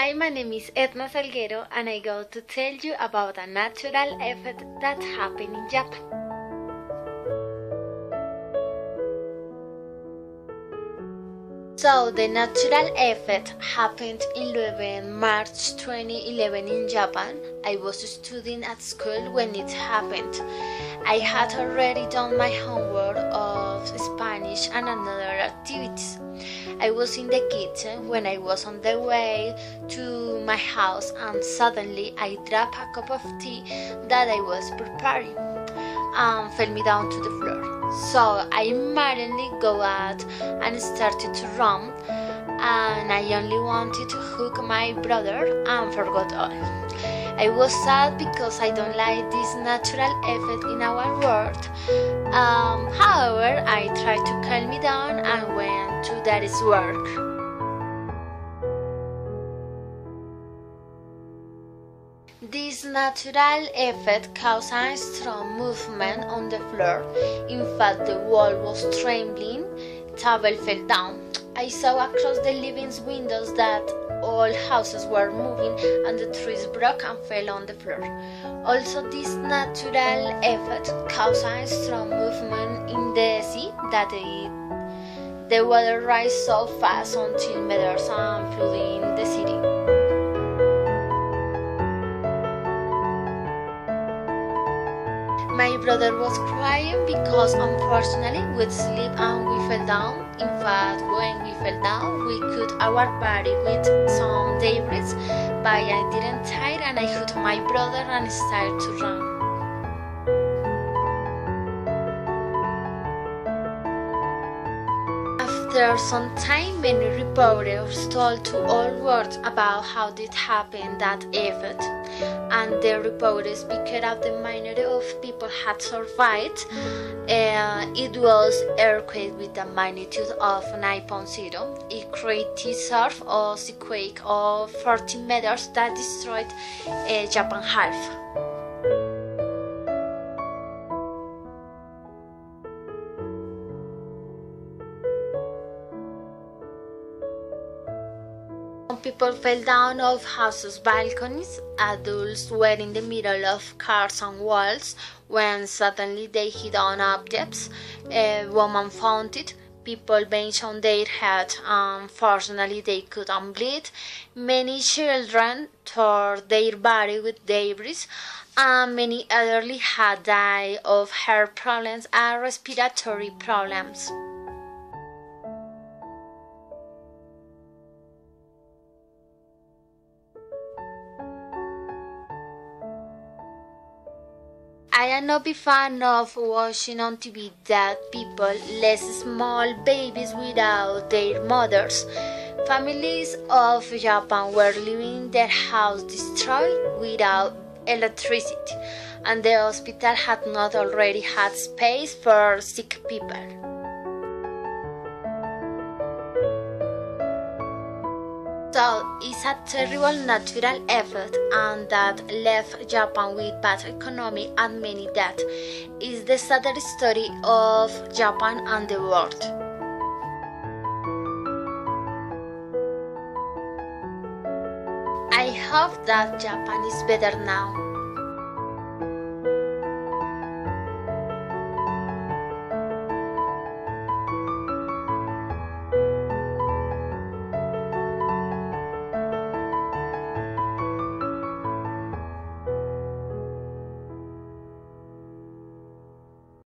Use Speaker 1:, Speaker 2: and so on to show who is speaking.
Speaker 1: Hi, my name is Edna Salguero and I go to tell you about a natural effect that happened in Japan. So, the natural effect happened in 11 March 2011 in Japan. I was studying at school when it happened. I had already done my homework of Spanish and another activities. I was in the kitchen when I was on the way to my house and suddenly I dropped a cup of tea that I was preparing and fell me down to the floor. So I immediately go out and started to run, and I only wanted to hug my brother and forgot all. I was sad because I don't like this natural effect in our world. However, I tried to calm me down and went to daddy's work. This natural effect caused a strong movement on the floor. In fact, the wall was trembling, table fell down. I saw across the living windows that all houses were moving and the trees broke and fell on the floor. Also, this natural effect caused a strong movement in the sea that the water rose so fast until meters and flooding the city. My brother was crying because unfortunately we'd sleep and we fell down. In fact, when we fell down, we cut our body with some debris, but I didn't tire and I hugged my brother and started to run. After some time, many reporters told to all world about how it happened, that effect, and the reporters picked up the minority of people had survived. It was earthquake with a magnitude of 9.0. It created surf or seaquake of 40 meters that destroyed Japan half. Some people fell down off houses' balconies. Adults were in the middle of cars and walls when suddenly they hit on objects. A woman fainted. People banged on their head. Unfortunately, they couldn't bleed. Many children tore their body with debris. And many elderly had died of heart problems and respiratory problems. I am not a fan of watching on TV dead people, less small babies without their mothers. Families of Japan were living their house destroyed without electricity, and the hospital had not already had space for sick people. So it's a terrible natural effect, and that left Japan with bad economy and many deaths. It's the saddest story of Japan and the world. I hope that Japan is better now.